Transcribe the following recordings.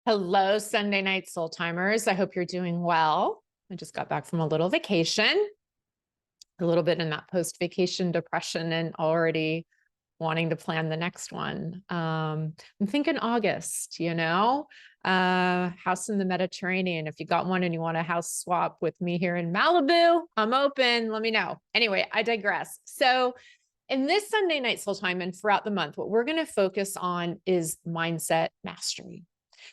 Hello, Sunday night soul timers. I hope you're doing well. I just got back from a little vacation, a little bit in that post-vacation depression and already wanting to plan the next one. I'm thinking August, house in the Mediterranean. If you got one and you want a house swap with me here in Malibu, I'm open. Let me know. Anyway, I digress. So in this Sunday night soul time and throughout the month, what we're going to focus on is mindset mastery.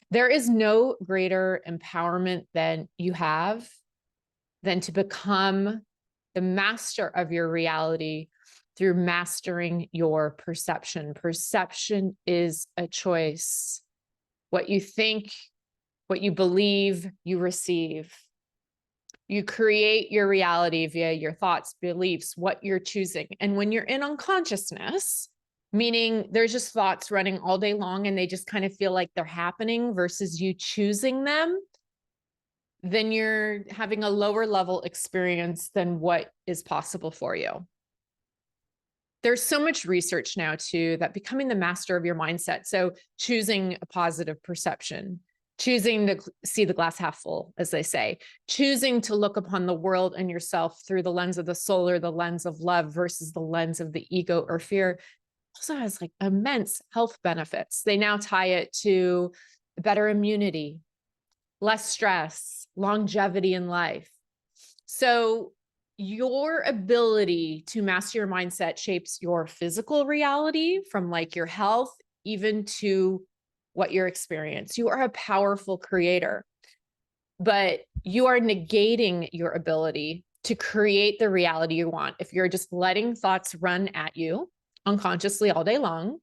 There is no greater empowerment than you have than to become the master of your reality through mastering your perception. Perception is a choice. What you think, what you believe, you receive. You create your reality via your thoughts, beliefs, what you're choosing. And when you're in unconsciousness, meaning there's just thoughts running all day long and they just kind of feel like they're happening versus you choosing them, then you're having a lower level experience than what is possible for you. There's so much research now too, that becoming the master of your mindset. So choosing a positive perception, choosing to see the glass half full, as they say, choosing to look upon the world and yourself through the lens of the soul or the lens of love versus the lens of the ego or fear, also has like immense health benefits. They now tie it to better immunity, less stress, longevity in life. So your ability to master your mindset shapes your physical reality from like your health, even to what you experience. You are a powerful creator, but you are negating your ability to create the reality you want if you're just letting thoughts run at you unconsciously all day long.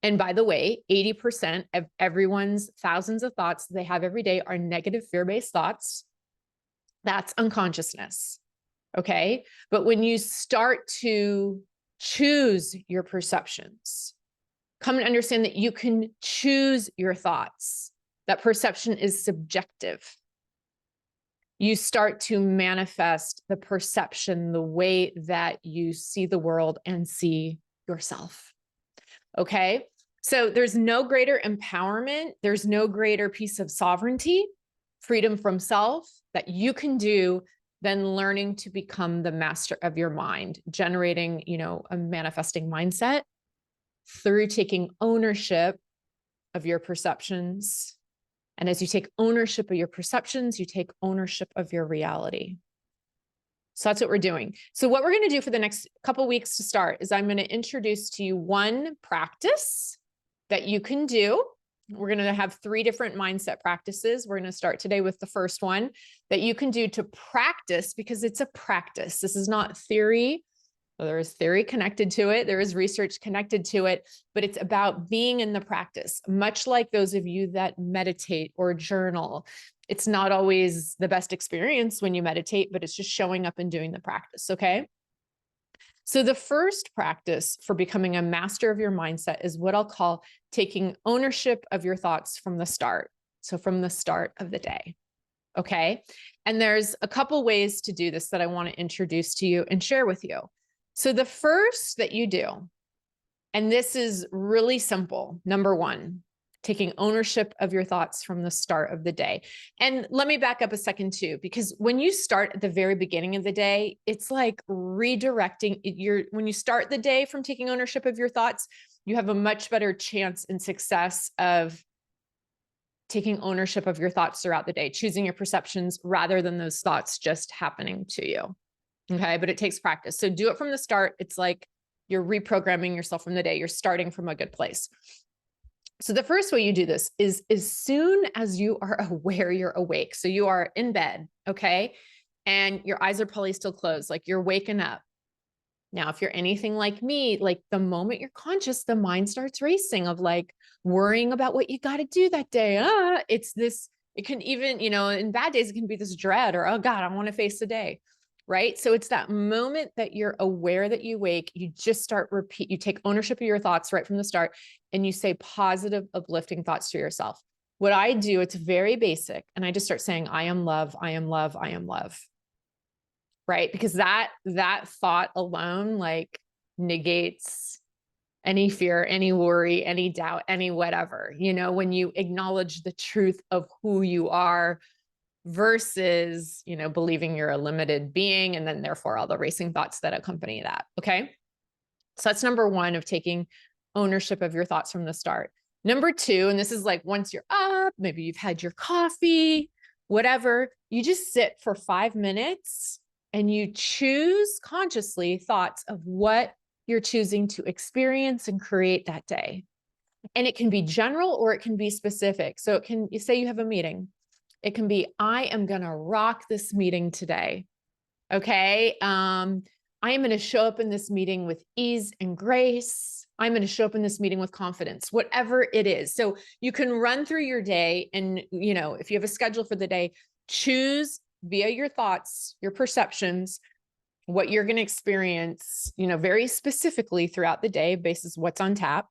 And by the way, 80% of everyone's thousands of thoughts they have every day are negative fear-based thoughts. That's unconsciousness. Okay. But when you start to choose your perceptions, come and understand that you can choose your thoughts. That perception is subjective. You start to manifest the perception, the way that you see the world and see yourself. Okay. So there's no greater empowerment. There's no greater piece of sovereignty, freedom from self that you can do than learning to become the master of your mind, generating, a manifesting mindset through taking ownership of your perceptions. And as you take ownership of your perceptions, you take ownership of your reality. So that's what we're doing. So what we're going to do for the next couple of weeks to start is I'm going to introduce to you one practice that you can do. We're going to have 3 different mindset practices. We're going to start today with the first one that you can do to practice, because it's a practice. This is not theory. Well, there is theory connected to it. There is research connected to it, but it's about being in the practice. Much like those of you that meditate or journal, it's not always the best experience when you meditate, but it's just showing up and doing the practice. Okay. So the first practice for becoming a master of your mindset is what I'll call taking ownership of your thoughts from the start. So from the start of the day. Okay. And there's a couple ways to do this that I want to introduce to you and share with you. So the first that you do, and this is really simple. Number 1, taking ownership of your thoughts from the start of the day. And let me back up a second too, because when you start at the very beginning of the day, it's like redirecting when you start the day from taking ownership of your thoughts, you have a much better chance and success of taking ownership of your thoughts throughout the day, choosing your perceptions rather than those thoughts just happening to you. Okay. But it takes practice. So do it from the start. It's like you're reprogramming yourself from the day. You're starting from a good place. So the first way you do this is as soon as you are aware you're awake. So you are in bed. Okay. And your eyes are probably still closed. Like you're waking up. Now, if you're anything like me, like the moment you're conscious, the mind starts racing of like worrying about what you got to do that day. It can even, in bad days, it can be this dread or, oh God, I want to face the day. Right. So it's that moment that you're aware that you wake, you just start you take ownership of your thoughts right from the start and you say positive, uplifting thoughts to yourself. What I do, it's very basic. And I just start saying, I am love, I am love, I am love. Right. Because that thought alone, like negates any fear, any worry, any doubt, any whatever, when you acknowledge the truth of who you are versus, believing you're a limited being, and then therefore all the racing thoughts that accompany that. Okay. So that's number one, of taking ownership of your thoughts from the start. Number two, and this is like once you're up, maybe you've had your coffee, whatever, you just sit for 5 minutes and you choose consciously thoughts of what you're choosing to experience and create that day. And it can be general or it can be specific. So you say you have a meeting. It can be, I am going to rock this meeting today. Okay. I am going to show up in this meeting with ease and grace. I'm going to show up in this meeting with confidence, whatever it is. So you can run through your day and, if you have a schedule for the day, choose via your thoughts, your perceptions, what you're going to experience, very specifically throughout the day, basis what's on tap.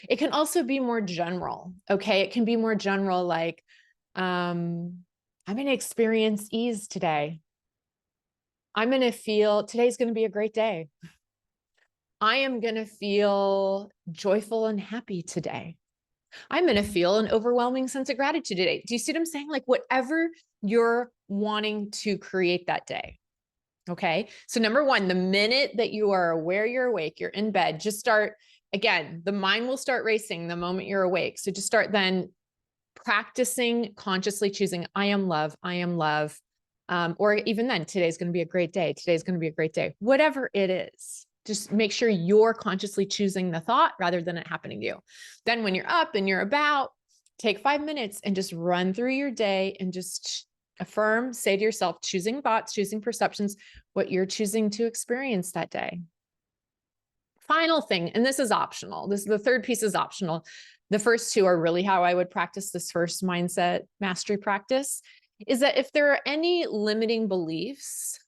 It can also be more general. Okay. It can be more general, like, I'm going to experience ease today. I'm going to feel today's going to be a great day. I am going to feel joyful and happy today. I'm going to feel an overwhelming sense of gratitude today. Do you see what I'm saying? Like whatever you're wanting to create that day. Okay. So number one, the minute that you are aware you're awake, you're in bed, just start again, the mind will start racing the moment you're awake. So just start then practicing consciously choosing, I am love, I am love. Or even then, today's going to be a great day. Today's going to be a great day. Whatever it is, just make sure you're consciously choosing the thought rather than it happening to you. Then when you're up and you're about, take 5 minutes and just run through your day and just affirm, say to yourself, choosing thoughts, choosing perceptions, what you're choosing to experience that day. Final thing, and this is optional. The third piece is optional. The first two are really how I would practice this first mindset mastery practice, is that if there are any limiting beliefs,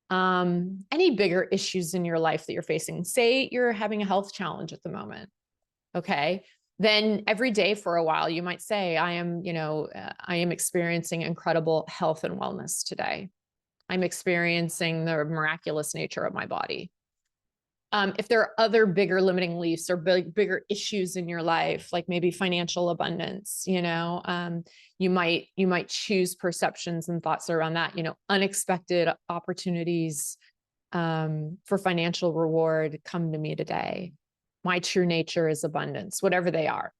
any bigger issues in your life that you're facing, say you're having a health challenge at the moment, okay, then every day for a while, you might say, I am experiencing incredible health and wellness today. I'm experiencing the miraculous nature of my body. If there are other bigger limiting beliefs or bigger issues in your life, like maybe financial abundance, you might choose perceptions and thoughts around that, unexpected opportunities for financial reward come to me today. My true nature is abundance, whatever they are.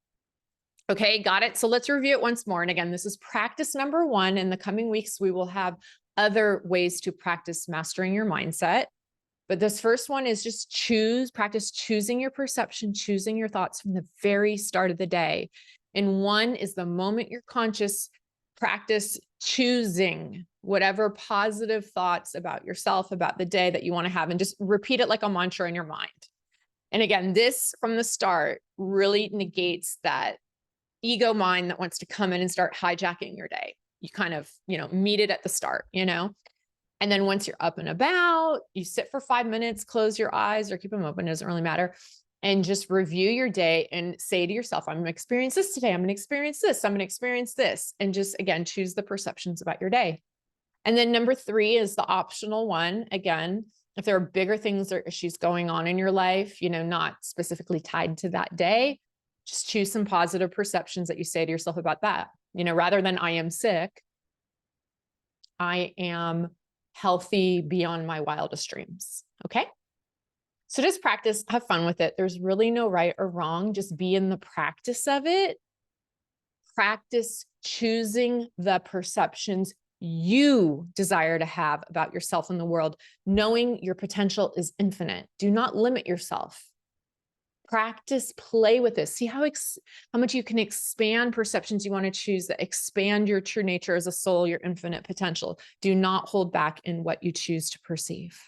Okay, got it. So let's review it once more. And again, this is practice number one. In the coming weeks, we will have other ways to practice mastering your mindset. But this first one is just practice choosing your perception, choosing your thoughts from the very start of the day. And one is the moment you're conscious, practice choosing whatever positive thoughts about yourself, about the day that you want to have, and just repeat it like a mantra in your mind. And again, this from the start really negates that ego mind that wants to come in and start hijacking your day. You kind of, meet it at the start, And then once you're up and about, you sit for 5 minutes, close your eyes or keep them open, it doesn't really matter. And just review your day and say to yourself, I'm going to experience this today. I'm going to experience this. I'm going to experience this. And just, again, choose the perceptions about your day. And then number 3 is the optional one. Again, if there are bigger things or issues going on in your life, not specifically tied to that day, just choose some positive perceptions that you say to yourself about that. Rather than I am sick, I am healthy beyond my wildest dreams. Okay. So just practice, have fun with it. There's really no right or wrong. Just be in the practice of it. Practice choosing the perceptions you desire to have about yourself and the world, knowing your potential is infinite. Do not limit yourself. Practice, play with this. See how much you can expand perceptions you want to choose that expand your true nature as a soul, your infinite potential. Do not hold back in what you choose to perceive.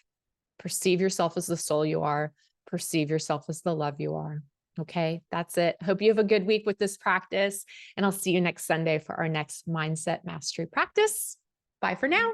Perceive yourself as the soul you are. Perceive yourself as the love you are. Okay, that's it. Hope you have a good week with this practice, and I'll see you next Sunday for our next mindset mastery practice. Bye for now.